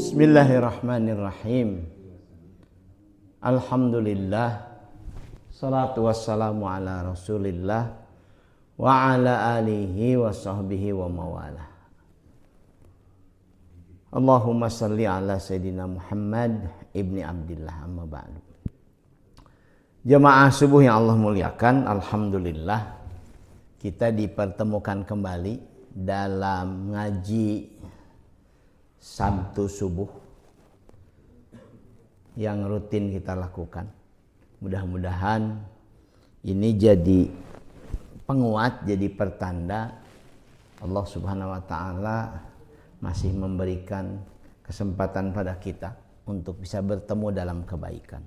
Bismillahirrahmanirrahim. Alhamdulillah. Salatu wassalamu ala rasulillah wa ala alihi wa sahbihi wa mawalah. Allahumma salli ala Sayyidina Muhammad ibni Abdillah, amma ba'du. Jemaah subuh yang Allah muliakan, alhamdulillah kita dipertemukan kembali dalam ngaji Sabtu subuh yang rutin kita lakukan. Mudah-mudahan ini jadi penguat, jadi pertanda Allah Subhanahu wa Ta'ala masih memberikan kesempatan pada kita untuk bisa bertemu dalam kebaikan.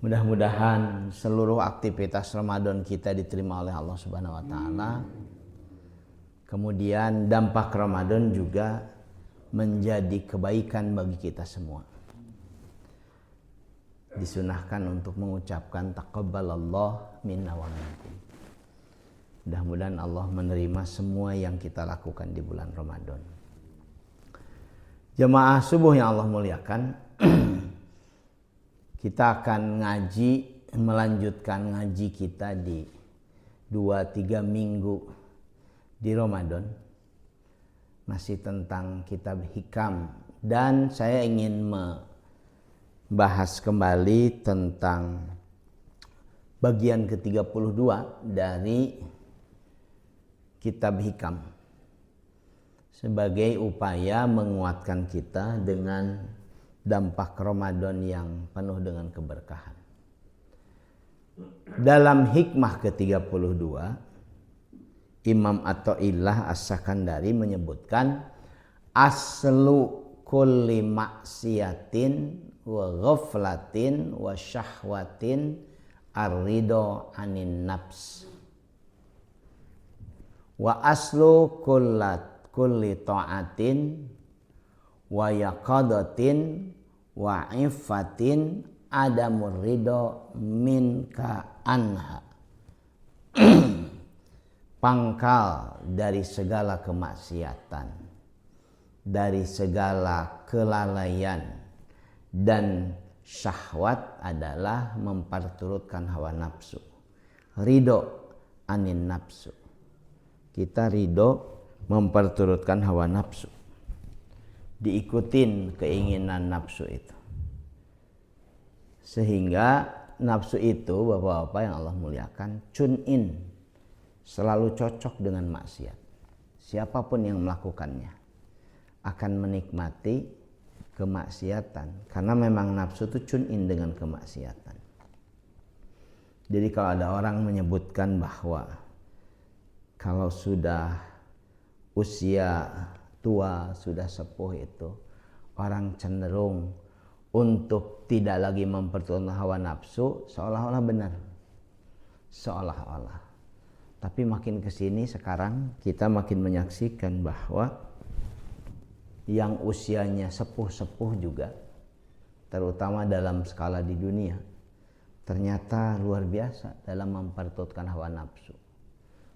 Mudah-mudahan seluruh aktivitas Ramadan kita diterima oleh Allah Subhanahu wa Ta'ala. Kemudian dampak Ramadan juga menjadi kebaikan bagi kita semua. Disunahkan untuk mengucapkan taqabbalallah minna wa minkum. Mudah-mudahan Allah menerima semua yang kita lakukan di bulan Ramadan. Jemaah subuh yang Allah muliakan, kita akan melanjutkan ngaji kita di 2-3 minggu di Ramadan, masih tentang kitab hikam, dan saya ingin membahas kembali tentang bagian ke-32 dari kitab hikam sebagai upaya menguatkan kita dengan dampak Ramadan yang penuh dengan keberkahan. Dalam hikmah ke-32, Imam Athaillah As-Sakandari menyebutkan aslu kulli maksiatin wa ghaflatin wa syahwatin ar-ridho anin nafs wa aslu kulli ta'atin wa yaqadatin wa iffatin adamur ridho minka anha. Pangkal dari segala kemaksiatan, dari segala kelalaian dan syahwat adalah memperturutkan hawa nafsu. Ridho anin nafsu. Kita ridho memperturutkan hawa nafsu. Diikutin keinginan nafsu itu. Sehingga nafsu itu, bapak-bapak yang Allah muliakan, tune in, selalu cocok dengan maksiat. Siapapun yang melakukannya akan menikmati kemaksiatan, karena memang nafsu itu tune in dengan kemaksiatan. Jadi kalau ada orang menyebutkan bahwa kalau sudah usia tua, sudah sepuh itu orang cenderung untuk tidak lagi memperturutkan hawa nafsu, seolah-olah benar, seolah-olah. Tapi makin kesini sekarang kita makin menyaksikan bahwa yang usianya sepuh-sepuh juga, terutama dalam skala di dunia, ternyata luar biasa dalam memperturutkan hawa nafsu.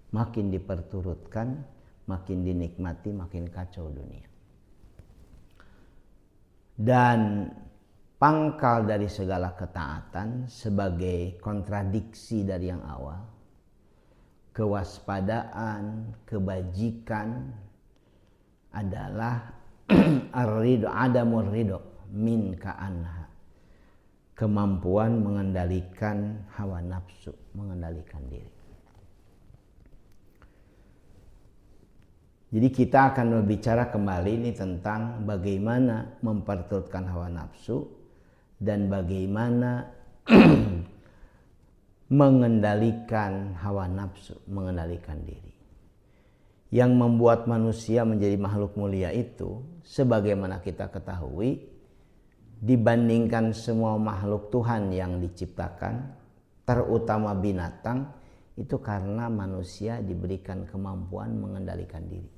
Makin diperturutkan, makin dinikmati, makin kacau dunia. Dan pangkal dari segala ketaatan sebagai kontradiksi dari yang awal, kewaspadaan, kebajikan adalah ar-ridho, adamur ridho minka anha. Kemampuan mengendalikan hawa nafsu, mengendalikan diri. Jadi kita akan berbicara kembali ini tentang bagaimana memperturutkan hawa nafsu dan bagaimana mengendalikan hawa nafsu, mengendalikan diri. Yang membuat manusia menjadi makhluk mulia itu, sebagaimana kita ketahui, dibandingkan semua makhluk Tuhan yang diciptakan, terutama binatang, itu karena manusia diberikan kemampuan mengendalikan diri.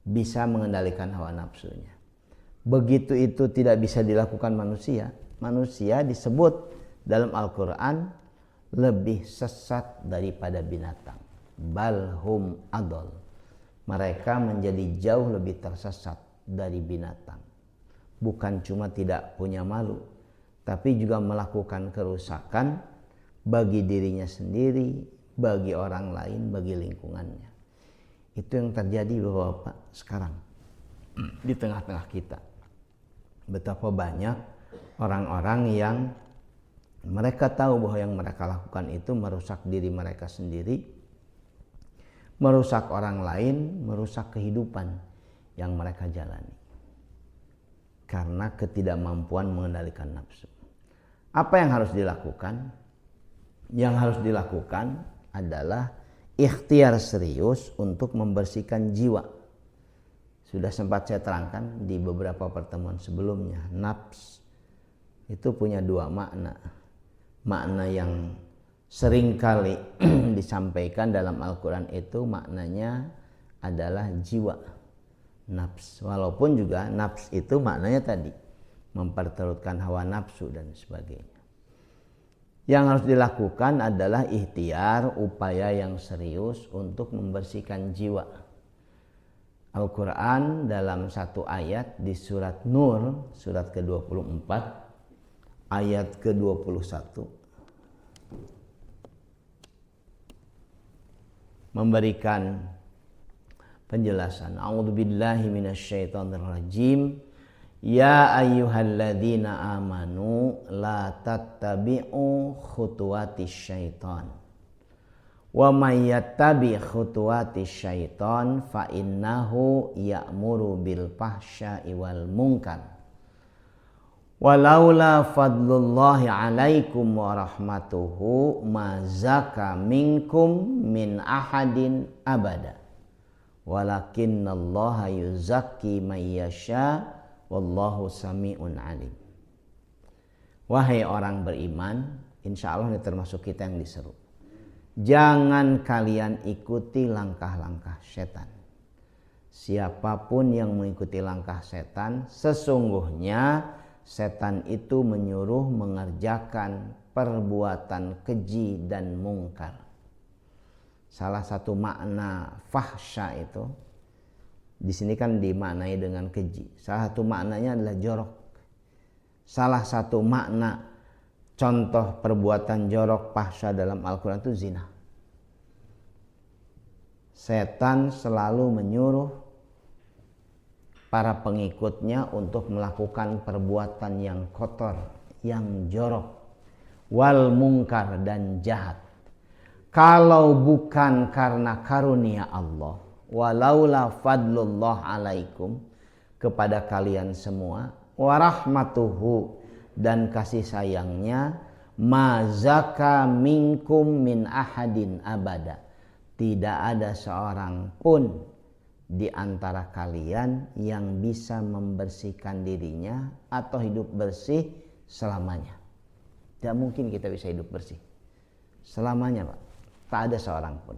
Bisa mengendalikan hawa nafsunya. Begitu itu tidak bisa dilakukan manusia, manusia disebut dalam Al-Quran lebih sesat daripada binatang. Balhum adol. Mereka menjadi jauh lebih tersesat dari binatang. Bukan cuma tidak punya malu, tapi juga melakukan kerusakan bagi dirinya sendiri, bagi orang lain, bagi lingkungannya. Itu yang terjadi Bapak-bapak sekarang di tengah-tengah kita. Betapa banyak orang-orang yang mereka tahu bahwa yang mereka lakukan itu merusak diri mereka sendiri, merusak orang lain, merusak kehidupan yang mereka jalani. Karena ketidakmampuan mengendalikan nafsu. Apa yang harus dilakukan? Yang harus dilakukan adalah ikhtiar serius untuk membersihkan jiwa. Sudah sempat saya terangkan di beberapa pertemuan sebelumnya. Nafs itu punya dua makna. Makna yang seringkali disampaikan dalam Al-Quran itu maknanya adalah jiwa. Nafs, walaupun juga nafs itu maknanya tadi memperturutkan hawa nafsu dan sebagainya. Yang harus dilakukan adalah ikhtiar, upaya yang serius untuk membersihkan jiwa. Al-Quran dalam satu ayat di surat Nur, surat ke-24, ayat ke-21 memberikan penjelasan. A'udzubillahi minasyaitonirrajim. Ya ayyuhalladzina amanu la tattabi'u khutuwatis syaitan. Wa may yattabi' khutuwatis syaitan fa innahu ya'muru bil fahsya'i wal munkar. Walaula fadlullahi 'alaikum wa rahmatuhu ma zaka minkum min ahadin abada. Walakinnallaha yuzakki may yasha wallahu sami'un alim. Wahai orang beriman, insya Allah ini termasuk kita yang diseru. Jangan kalian ikuti langkah-langkah setan. Siapapun yang mengikuti langkah setan, sesungguhnya setan itu menyuruh mengerjakan perbuatan keji dan mungkar. Salah satu makna fahsya itu di sini kan dimaknai dengan keji. Salah satu maknanya adalah jorok. Salah satu makna contoh perbuatan jorok fahsya dalam Al-Quran itu zina. Setan selalu menyuruh para pengikutnya untuk melakukan perbuatan yang kotor, yang jorok, wal mungkar dan jahat. Kalau bukan karena karunia Allah, walaula fadlullah alaikum, kepada kalian semua, warahmatuhu, dan kasih sayangnya, mazaka minkum min ahadin abada, tidak ada seorang pun di antara kalian yang bisa membersihkan dirinya atau hidup bersih selamanya. Tidak mungkin kita bisa hidup bersih selamanya, Pak. Tak ada seorang pun.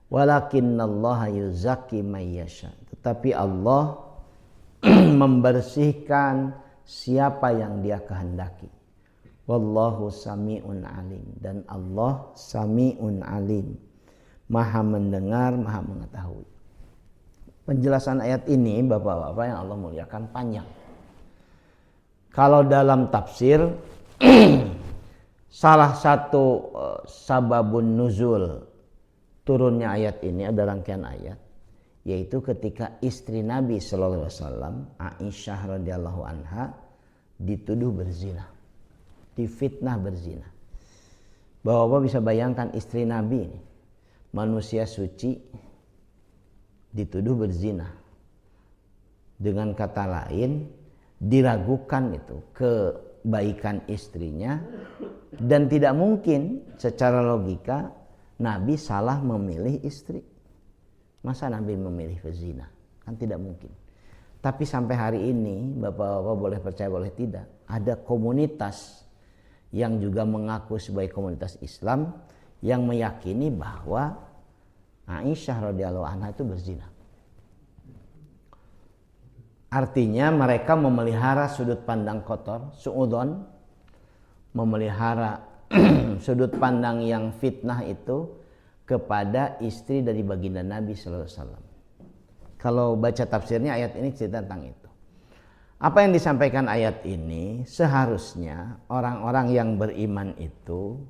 Walakinnallaha yuzakki may yasha. Tetapi Allah membersihkan siapa yang Dia kehendaki. Wallahu sami'un alim. Dan Allah sami'un alim, Maha mendengar, Maha mengetahui. Penjelasan ayat ini Bapak-bapak yang Allah muliakan panjang. Kalau dalam tafsir salah satu sababun nuzul turunnya ayat ini, ada rangkaian ayat, yaitu ketika istri Nabi sallallahu alaihi wasallam, Aisyah radhiyallahu anha, dituduh berzina, difitnah berzina. Bapak bisa bayangkan istri Nabi ini, manusia suci, dituduh berzina. Dengan kata lain, diragukan itu kebaikan istrinya, dan tidak mungkin secara logika Nabi salah memilih istri. Masa Nabi memilih berzina? Kan tidak mungkin. Tapi sampai hari ini, Bapak-bapak boleh percaya boleh tidak, ada komunitas yang juga mengaku sebagai komunitas Islam yang meyakini bahwa Aisyah radhiyallahu anha itu berzina. Artinya mereka memelihara sudut pandang kotor, su'udon, memelihara sudut pandang yang fitnah itu kepada istri dari baginda Nabi sallallahu alaihi wasallam. Kalau baca tafsirnya ayat ini cerita tentang itu. Apa yang disampaikan ayat ini, seharusnya orang-orang yang beriman itu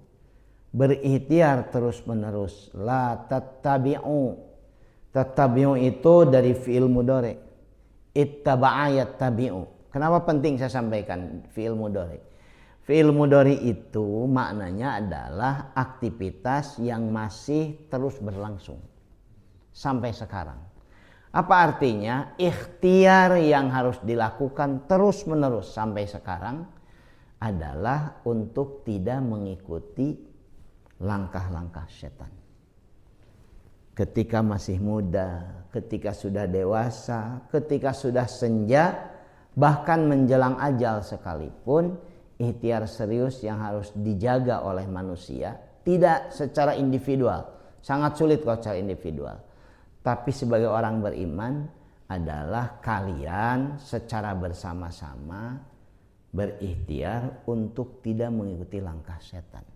berikhtiar terus-menerus. La tattabi'u. Tattabi'u itu dari fi'il mudhari. Ittaba'a yattabi'u. Kenapa penting saya sampaikan fi'il mudhari? Fi'il mudhari itu maknanya adalah aktivitas yang masih terus berlangsung sampai sekarang. Apa artinya? Ikhtiar yang harus dilakukan terus-menerus sampai sekarang adalah untuk tidak mengikuti langkah-langkah setan. Ketika masih muda, ketika sudah dewasa, ketika sudah senja, bahkan menjelang ajal sekalipun, ikhtiar serius yang harus dijaga oleh manusia, tidak secara individual, sangat sulit kalau secara individual. Tapi sebagai orang beriman adalah kalian secara bersama-sama berikhtiar untuk tidak mengikuti langkah setan.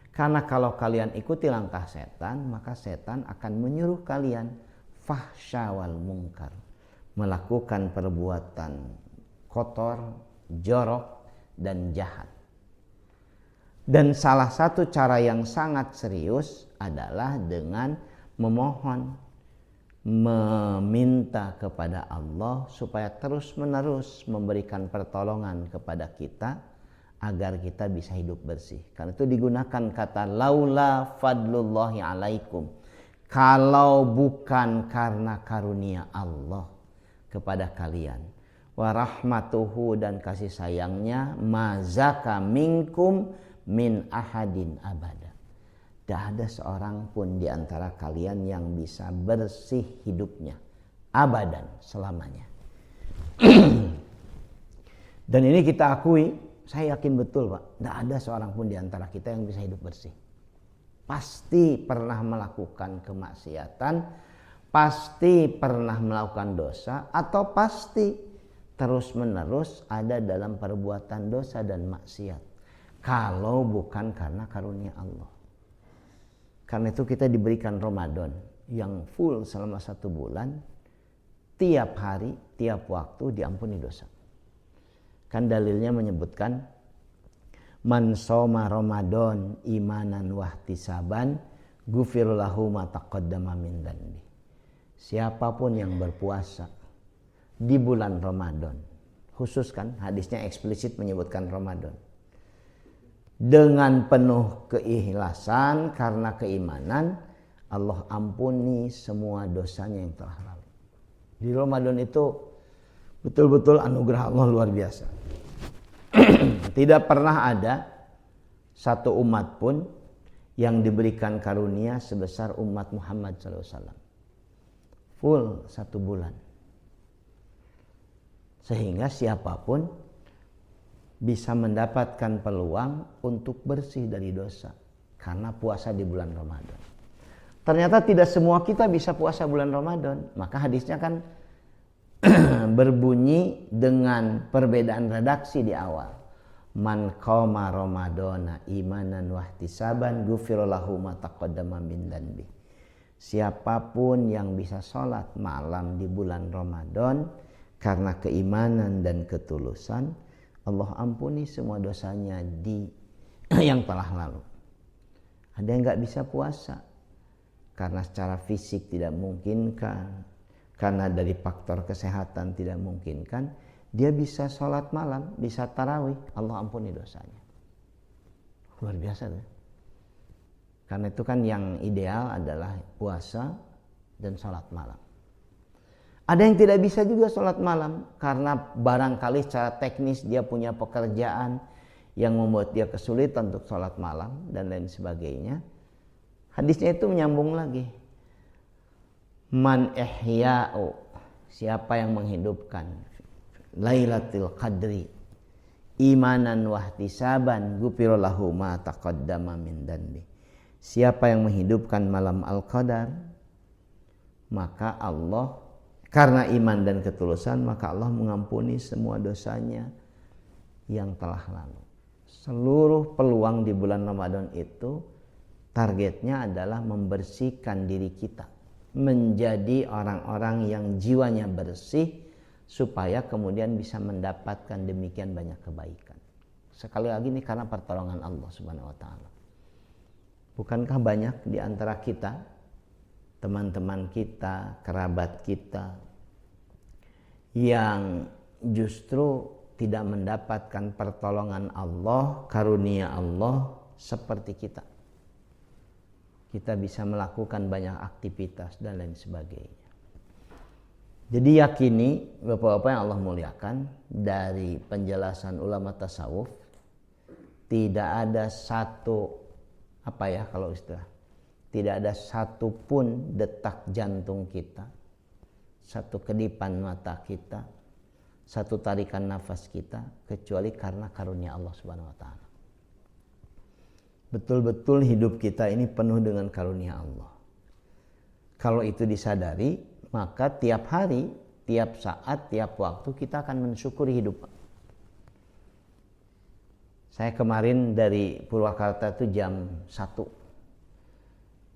Karena kalau kalian ikuti langkah setan, maka setan akan menyuruh kalian fahsya wal mungkar, melakukan perbuatan kotor, jorok, dan jahat. Dan salah satu cara yang sangat serius adalah dengan memohon, meminta kepada Allah supaya terus-menerus memberikan pertolongan kepada kita agar kita bisa hidup bersih. Karena itu digunakan kata laula fadlullahi alaikum. Kalau bukan karena karunia Allah kepada kalian, wa rahmatuhu, dan kasih sayangnya, mazaka minkum min ahadin abada. Tidak ada seorang pun di antara kalian yang bisa bersih hidupnya abadan, selamanya. Dan ini kita akui, saya yakin betul Pak, tidak ada seorang pun di antara kita yang bisa hidup bersih. Pasti pernah melakukan kemaksiatan, pasti pernah melakukan dosa, atau pasti terus-menerus ada dalam perbuatan dosa dan maksiat. Kalau bukan karena karunia Allah. Karena itu kita diberikan Ramadan yang full selama 1 bulan, tiap hari, tiap waktu diampuni dosa. Kan dalilnya menyebutkan man shoma Ramadan imanan wahtisaban ghufira lahu ma taqaddama min dzanbi. Siapapun yang berpuasa di bulan Ramadan, khusus kan hadisnya eksplisit menyebutkan Ramadan, dengan penuh keikhlasan karena keimanan, Allah ampuni semua dosanya yang telah lalu. Di Ramadan itu betul-betul anugerah Allah luar biasa. Tidak pernah ada satu umat pun yang diberikan karunia sebesar umat Muhammad SAW. Full 1 bulan. Sehingga siapapun bisa mendapatkan peluang untuk bersih dari dosa karena puasa di bulan Ramadan. Ternyata tidak semua kita bisa puasa bulan Ramadan. Maka hadisnya kan berbunyi dengan perbedaan redaksi di awal. Man qama Ramadana imanan wahtisaban ghufira lahu ma taqaddama min dzanbi. Siapapun yang bisa sholat malam di bulan Ramadan karena keimanan dan ketulusan, Allah ampuni semua dosanya yang telah lalu. Ada yang nggak bisa puasa karena secara fisik tidak memungkinkan, karena dari faktor kesehatan tidak memungkinkan, dia bisa sholat malam, bisa tarawih, Allah ampuni dosanya. Luar biasa tuh. Karena itu kan yang ideal adalah puasa dan sholat malam. Ada yang tidak bisa juga sholat malam karena barangkali secara teknis dia punya pekerjaan yang membuat dia kesulitan untuk sholat malam dan lain sebagainya. Hadisnya itu menyambung lagi. Man ihya'u, siapa yang menghidupkan Lailatul Qadri imanan wahtisaban ghufira lahu ma taqaddama min dzanbi. Siapa yang menghidupkan malam Al-Qadar, maka Allah karena iman dan ketulusan, maka Allah mengampuni semua dosanya yang telah lalu. Seluruh peluang di bulan Ramadan itu targetnya adalah membersihkan diri kita, menjadi orang-orang yang jiwanya bersih, supaya kemudian bisa mendapatkan demikian banyak kebaikan. Sekali lagi ini karena pertolongan Allah Subhanahu wa taala. Bukankah banyak di antara kita, teman-teman kita, kerabat kita, yang justru tidak mendapatkan pertolongan Allah, karunia Allah seperti kita. Kita bisa melakukan banyak aktivitas dan lain sebagainya. Jadi yakini Bapak-bapak yang Allah muliakan, dari penjelasan ulama tasawuf tidak ada satu tidak ada satu pun detak jantung kita, satu kedipan mata kita, satu tarikan nafas kita kecuali karena karunia Allah Subhanahu wa taala. Betul-betul hidup kita ini penuh dengan karunia Allah. Kalau itu disadari, maka tiap hari, tiap saat, tiap waktu kita akan mensyukuri hidup. Saya kemarin dari Purwakarta itu jam 1.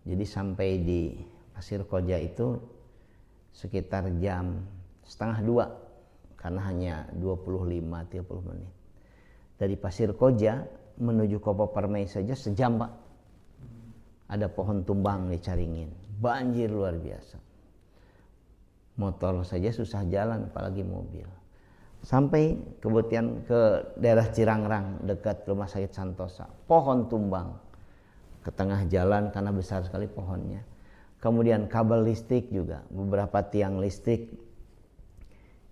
Jadi sampai di Pasir Koja itu sekitar jam 1:30, karena hanya 25-30 menit. Dari Pasir Koja menuju Kopo Permai saja sejam, Pak. Ada pohon tumbang di Caringin, banjir luar biasa. Motor saja susah jalan, apalagi mobil. Sampai kemudian ke daerah Cirangrang dekat Rumah Sakit Santosa, pohon tumbang ke tengah jalan karena besar sekali pohonnya. Kemudian kabel listrik juga, beberapa tiang listrik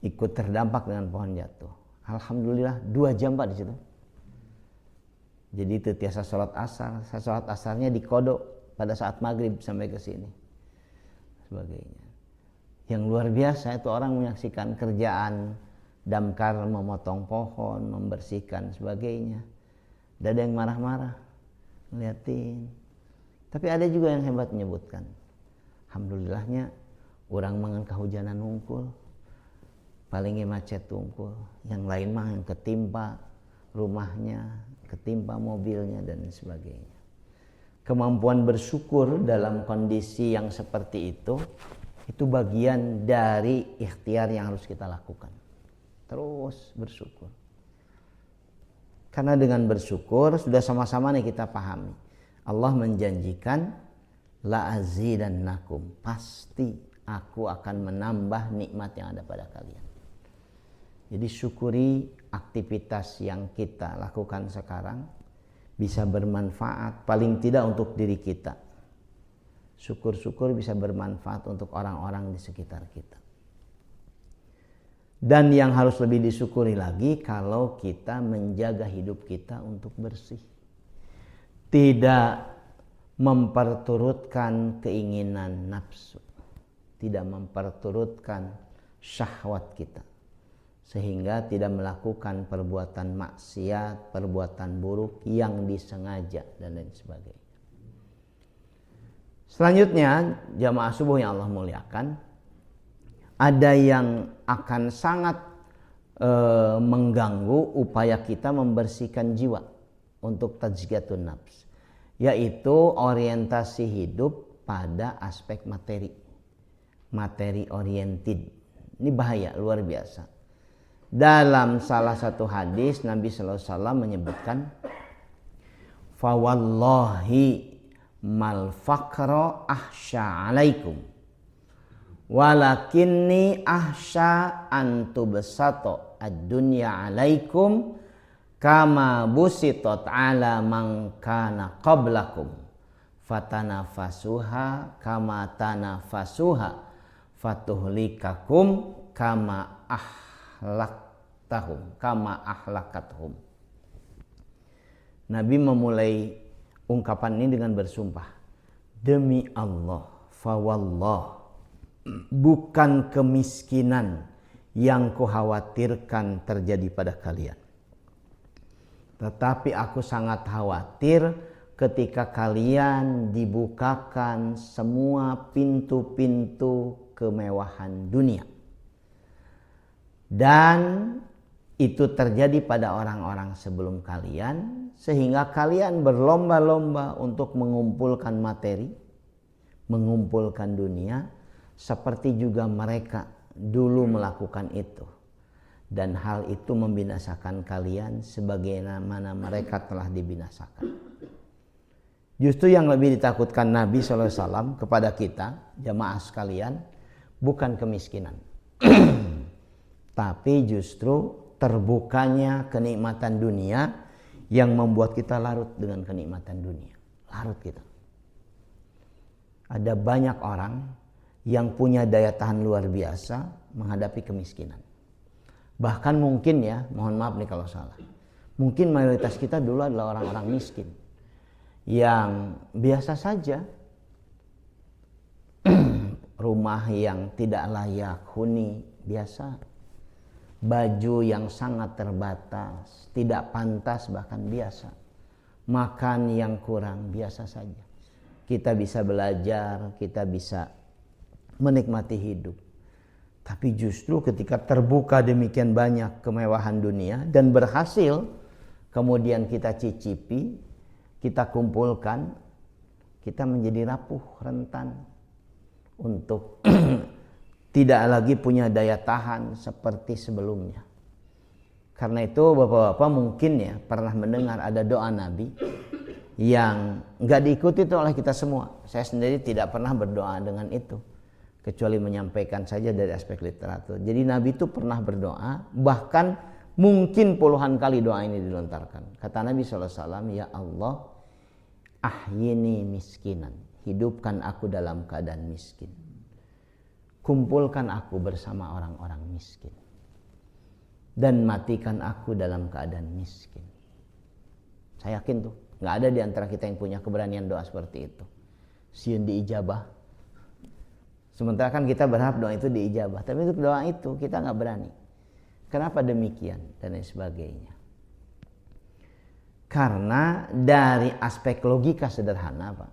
ikut terdampak dengan pohon jatuh. Alhamdulillah 2 jam, Pak, di situ. Jadi itu tiasa sholat asar. Saya sholat asarnya di Kodok pada saat maghrib sampai ke sini. Sebagainya. Yang luar biasa itu orang menyaksikan kerjaan damkar memotong pohon, membersihkan sebagainya. Tidak ada yang marah-marah, ngeliatin. Tapi ada juga yang hebat menyebutkan, alhamdulillahnya orang mangan kahujanan unggul, palingnya macet unggul. Yang lain mah yang ketimpa rumahnya, ketimpa mobilnya dan sebagainya. Kemampuan bersyukur dalam kondisi yang seperti itu bagian dari ikhtiar yang harus kita lakukan. Terus bersyukur. Karena dengan bersyukur sudah sama-sama nih kita pahami. Allah menjanjikan la azidannakum, pasti aku akan menambah nikmat yang ada pada kalian. Jadi syukuri aktivitas yang kita lakukan sekarang bisa bermanfaat, paling tidak untuk diri kita. Syukur-syukur bisa bermanfaat untuk orang-orang di sekitar kita. Dan yang harus lebih disyukuri lagi kalau kita menjaga hidup kita untuk bersih. Tidak memperturutkan keinginan nafsu. Tidak memperturutkan syahwat kita. Sehingga tidak melakukan perbuatan maksiat, perbuatan buruk yang disengaja dan lain sebagainya. Selanjutnya, jamaah subuh yang Allah muliakan, ada yang akan sangat mengganggu upaya kita membersihkan jiwa untuk tazkiyatun nafs, yaitu orientasi hidup pada aspek materi oriented. Ini bahaya luar biasa. Dalam salah satu hadis Nabi sallallahu alaihi wasallam menyebutkan, fa wallahi mal faqra ahsya alaikum walakinni ahsya an tubsata ad-dunya alaikum kama busitat ala man kana qablakum fatanafasuha kama tanafasuha fatuhlikakum kama ahlakathum. Nabi memulai ungkapan ini dengan bersumpah, demi Allah, fawallah, bukan kemiskinan yang kukhawatirkan terjadi pada kalian, tetapi aku sangat khawatir ketika kalian dibukakan semua pintu-pintu kemewahan dunia. Dan itu terjadi pada orang-orang sebelum kalian, sehingga kalian berlomba-lomba untuk mengumpulkan materi, mengumpulkan dunia, seperti juga mereka dulu melakukan itu, dan hal itu membinasakan kalian sebagaimana mereka telah dibinasakan. Justru yang lebih ditakutkan Nabi SAW kepada kita, jamaah sekalian, bukan kemiskinan. Tapi justru terbukanya kenikmatan dunia yang membuat kita larut dengan kenikmatan dunia. Larut kita. Ada banyak orang yang punya daya tahan luar biasa menghadapi kemiskinan. Bahkan mungkin ya, mohon maaf nih kalau salah, mungkin mayoritas kita dulu adalah orang-orang miskin yang biasa saja, rumah yang tidak layak huni biasa, baju yang sangat terbatas, tidak pantas bahkan biasa, makan yang kurang biasa saja. Kita bisa belajar, kita bisa menikmati hidup. Tapi justru ketika terbuka demikian banyak kemewahan dunia dan berhasil kemudian kita cicipi, kita kumpulkan, kita menjadi rapuh, rentan untuk tidak lagi punya daya tahan seperti sebelumnya. Karena itu bapak-bapak mungkin ya pernah mendengar ada doa Nabi yang nggak diikuti itu oleh kita semua. Saya sendiri tidak pernah berdoa dengan itu, kecuali menyampaikan saja dari aspek literatur. Jadi Nabi itu pernah berdoa, bahkan mungkin puluhan kali doa ini dilontarkan. Kata Nabi SAW, ya Allah, ahyini miskinan, hidupkan aku dalam keadaan miskin. Kumpulkan aku bersama orang-orang miskin. Dan matikan aku dalam keadaan miskin. Saya yakin tuh, gak ada di antara kita yang punya keberanian doa seperti itu. Sieun diijabah. Sementara kan kita berharap doa itu diijabah, tapi untuk doa itu kita gak berani. Kenapa demikian? Dan lain sebagainya. Karena dari aspek logika sederhana Pak,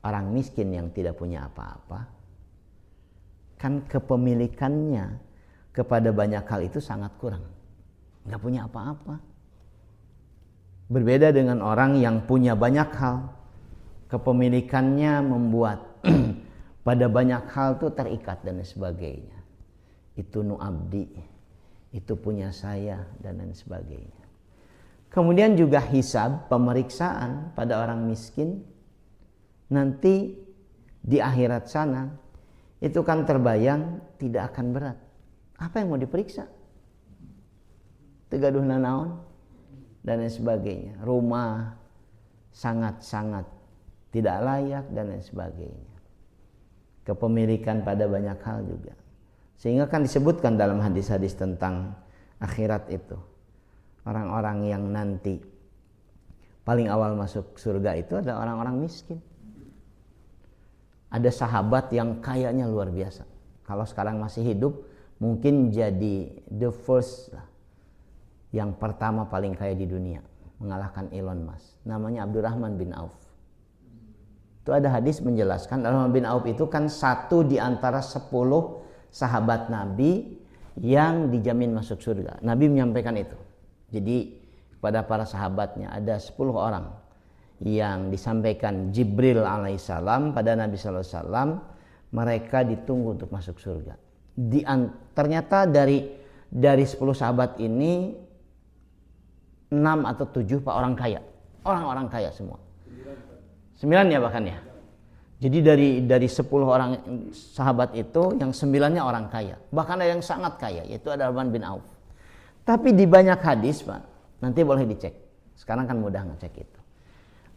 orang miskin yang tidak punya apa-apa, kan kepemilikannya kepada banyak hal itu sangat kurang. Gak punya apa-apa. Berbeda dengan orang yang punya banyak hal, kepemilikannya membuat pada banyak hal itu terikat dan lain sebagainya. Itu nu abdi, itu punya saya dan lain sebagainya. Kemudian juga hisab, pemeriksaan pada orang miskin nanti di akhirat sana itu kan terbayang tidak akan berat. Apa yang mau diperiksa? Tegaduhna naon dan lain sebagainya. Rumah sangat-sangat tidak layak dan lain sebagainya. Kepemilikan pada banyak hal juga. Sehingga kan disebutkan dalam hadis-hadis tentang akhirat itu. Orang-orang yang nanti paling awal masuk surga itu adalah orang-orang miskin. Ada sahabat yang kayanya luar biasa. Kalau sekarang masih hidup, mungkin jadi the first lah, yang pertama paling kaya di dunia, mengalahkan Elon Musk. Namanya Abdurrahman bin Auf. Itu ada hadis menjelaskan Abdurrahman bin Auf itu kan satu di antara 10 sahabat Nabi yang dijamin masuk surga. Nabi menyampaikan itu. Jadi kepada para sahabatnya ada 10 orang yang disampaikan Jibril alaihissalam pada Nabi sallallahu alaihi wasallam, mereka ditunggu untuk masuk surga. Ternyata dari 10 sahabat ini 6 atau 7 Pak orang kaya. Orang-orang kaya semua. 9 ya bahkan ya. Jadi dari 10 orang sahabat itu yang 9-nya orang kaya. Bahkan ada yang sangat kaya, yaitu Abdurrahman bin Auf. Tapi di banyak hadis Pak, nanti boleh dicek. Sekarang kan mudah ngecek itu.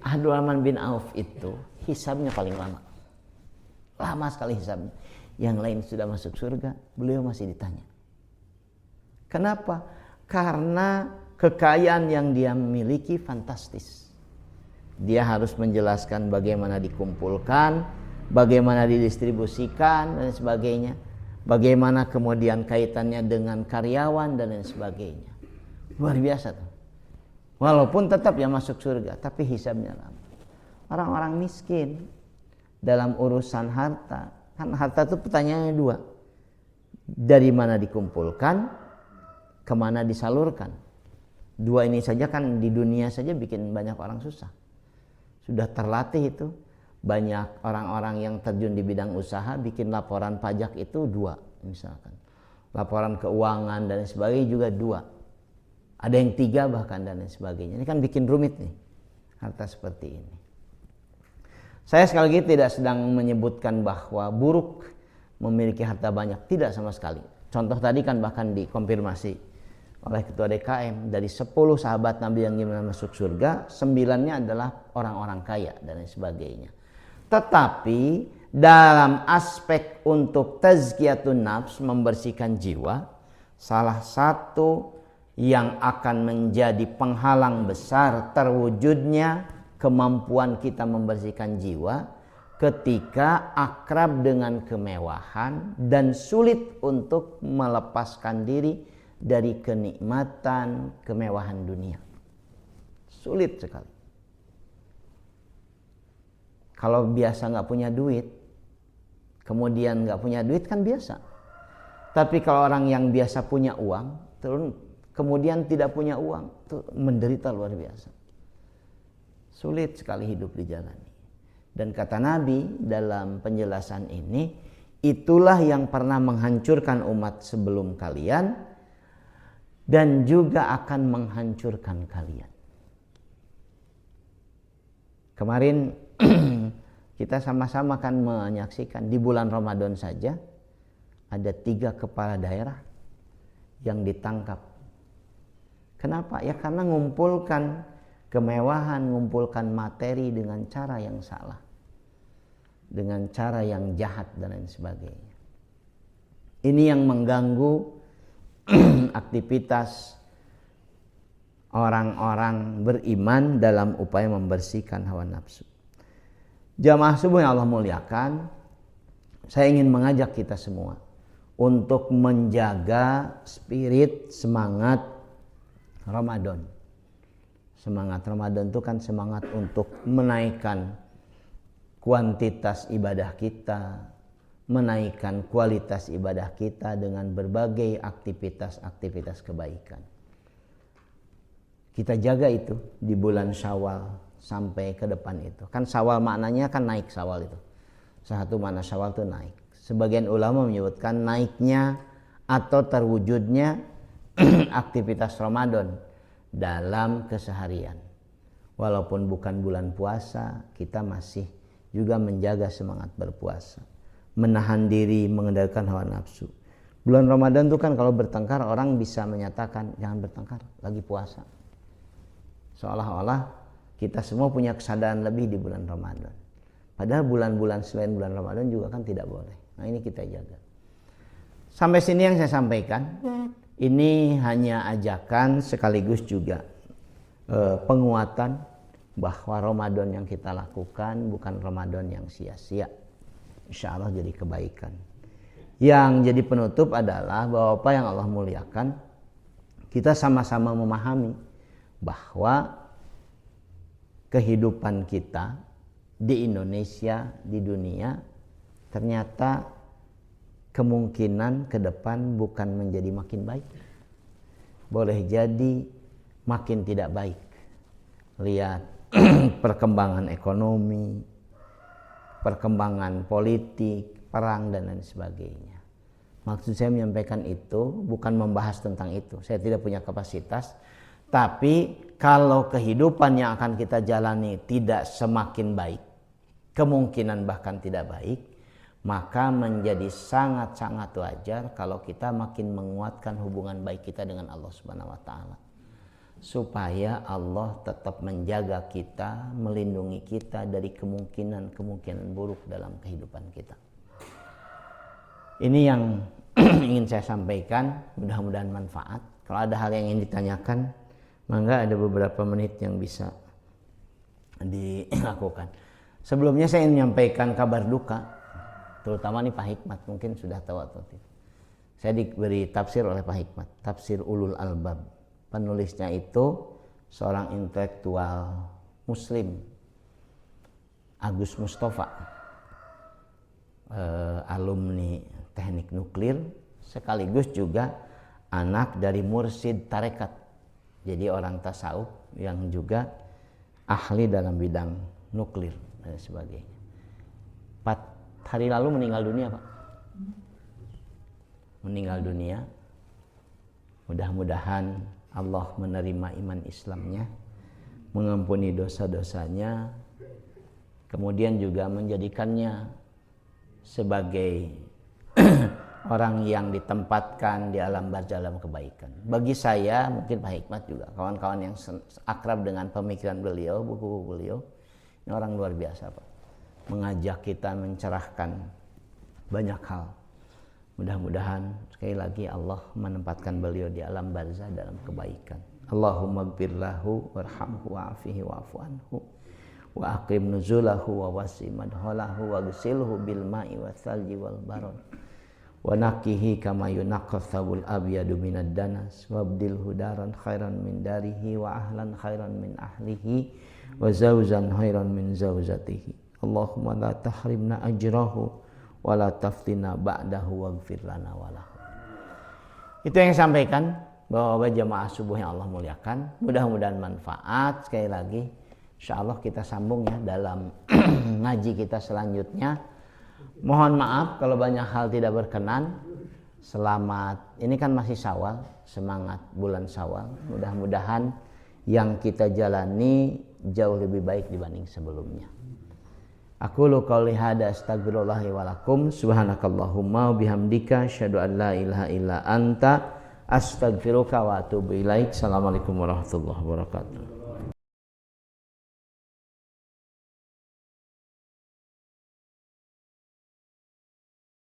Abdurrahman bin Auf itu hisabnya paling lama. Lama sekali hisabnya. Yang lain sudah masuk surga, beliau masih ditanya. Kenapa? Karena kekayaan yang dia miliki fantastis. Dia harus menjelaskan bagaimana dikumpulkan, bagaimana didistribusikan dan sebagainya. Bagaimana kemudian kaitannya dengan karyawan dan lain sebagainya. Luar biasa tuh. Walaupun tetap ya masuk surga, tapi hisabnya lama. Orang-orang miskin dalam urusan harta, kan harta itu pertanyaannya 2. Dari mana dikumpulkan, kemana disalurkan. 2 ini saja kan di dunia saja bikin banyak orang susah. Sudah terlatih itu banyak orang-orang yang terjun di bidang usaha bikin laporan pajak itu 2 misalkan. Laporan keuangan dan sebagainya juga 2. Ada yang 3 bahkan dan lain sebagainya. Ini kan bikin rumit nih harta seperti ini. Saya sekali lagi tidak sedang menyebutkan bahwa buruk memiliki harta banyak, tidak sama sekali. Contoh tadi kan bahkan dikonfirmasi oleh ketua DKM, dari 10 sahabat Nabi yang gimana masuk surga, 9-nya adalah orang-orang kaya dan lain sebagainya. Tetapi dalam aspek untuk tazkiyatun nafs, membersihkan jiwa, salah satu yang akan menjadi penghalang besar terwujudnya kemampuan kita membersihkan jiwa ketika akrab dengan kemewahan dan sulit untuk melepaskan diri dari kenikmatan kemewahan dunia. Sulit sekali. Kalau biasa nggak punya duit, kemudian nggak punya duit kan biasa. Tapi kalau orang yang biasa punya uang, kemudian tidak punya uang, itu menderita luar biasa. Sulit sekali hidup dijalani. Dan kata Nabi dalam penjelasan ini, itulah yang pernah menghancurkan umat sebelum kalian dan juga akan menghancurkan kalian. Kemarin kita sama-sama kan menyaksikan di bulan Ramadan saja ada 3 kepala daerah yang ditangkap. Kenapa? Ya karena ngumpulkan kemewahan, ngumpulkan materi dengan cara yang salah, dengan cara yang jahat dan lain sebagainya. Ini yang mengganggu aktivitas orang-orang beriman dalam upaya membersihkan hawa nafsu. Jamaah subuh yang Allah muliakan, saya ingin mengajak kita semua untuk menjaga spirit semangat Ramadan. Semangat Ramadan itu kan semangat untuk menaikkan kuantitas ibadah kita, menaikkan kualitas ibadah kita dengan berbagai aktivitas-aktivitas kebaikan. Kita jaga itu di bulan Syawal sampai ke depan itu. Kan Syawal maknanya kan naik Syawal itu. Satu makna Syawal itu naik. Sebagian ulama menyebutkan naiknya atau terwujudnya aktivitas Ramadan dalam keseharian. Walaupun bukan bulan puasa, kita masih juga menjaga semangat berpuasa, menahan diri, mengendalikan hawa nafsu. Bulan Ramadan itu kan kalau bertengkar orang bisa menyatakan jangan bertengkar, lagi puasa. Seolah-olah kita semua punya kesadaran lebih di bulan Ramadan. Padahal bulan-bulan selain bulan Ramadan juga kan tidak boleh. Nah ini kita jaga. Sampai sini yang saya sampaikan. Ini hanya ajakan sekaligus juga penguatan bahwa Ramadan yang kita lakukan bukan Ramadan yang sia-sia. Insya Allah jadi kebaikan. Yang jadi penutup adalah bahwa apa yang Allah muliakan, kita sama-sama memahami bahwa kehidupan kita di Indonesia, di dunia, ternyata kemungkinan ke depan bukan menjadi makin baik. Boleh jadi makin tidak baik. Lihat perkembangan ekonomi, perkembangan politik, perang dan lain sebagainya. Maksud saya menyampaikan itu bukan membahas tentang itu. Saya tidak punya kapasitas. Tapi kalau kehidupan yang akan kita jalani tidak semakin baik, kemungkinan bahkan tidak baik, maka menjadi sangat-sangat wajar kalau kita makin menguatkan hubungan baik kita dengan Allah Subhanahu wa taala. Supaya Allah tetap menjaga kita, melindungi kita dari kemungkinan-kemungkinan buruk dalam kehidupan kita. Ini yang ingin saya sampaikan, mudah-mudahan manfaat. Kalau ada hal yang ingin ditanyakan, maka ada beberapa menit yang bisa dilakukan. Sebelumnya saya ingin menyampaikan kabar duka, terutama nih Pak Hikmat, mungkin sudah tahu atau tidak. Saya diberi tafsir oleh Pak Hikmat, tafsir Ulul Albab. Penulisnya itu seorang intelektual muslim, Agus Mustafa, alumni teknik nuklir, sekaligus juga anak dari mursyid tarekat. Jadi orang tasawuf yang juga ahli dalam bidang nuklir dan sebagainya. 4 hari lalu meninggal dunia Pak. Meninggal dunia. Mudah-mudahan Allah menerima iman Islamnya, mengampuni dosa-dosanya, kemudian juga menjadikannya sebagai orang yang ditempatkan di alam barzah dalam kebaikan. Bagi saya, mungkin Pak Hikmat juga, kawan-kawan yang akrab dengan pemikiran beliau, buku-buku beliau, ini orang luar biasa Pak. Mengajak kita mencerahkan banyak hal. Mudah-mudahan sekali lagi Allah menempatkan beliau di alam barzah dalam kebaikan. Allahumma gfirlahu warhamhu wa'afihi wa'afu anhu wa aqim nuzulahu wa wasi madhalahu wa gsilhu bil ma'i wa thalji wal barad wa naqihi kama yunaqqa thawbul abyadu minad danas wabdilhu daran khairan min darihi wa ahlan khairan min ahlihi wa zawzan khairan min zawzatihi. Allahumma la tahrimna ajrahu wa la taftina ba'dahu waghfir lana walahu. Itu yang saya sampaikan, bahwa jamaah subuh yang Allah muliakan. Mudah-mudahan manfaat. Sekali lagi insyaallah kita sambung ya dalam ngaji kita selanjutnya. Mohon maaf kalau banyak hal tidak berkenan. Selamat, ini kan masih Syawal, semangat bulan Syawal. Mudah-mudahan yang kita jalani jauh lebih baik dibanding sebelumnya. Aqulu qouli hada astaghfirullahi wa lakum subhanakallahumma wa bihamdika asyhadu an la ilaha illa anta astaghfiruka wa atubu ilaik. Assalamualaikum warahmatullahi wabarakatuh.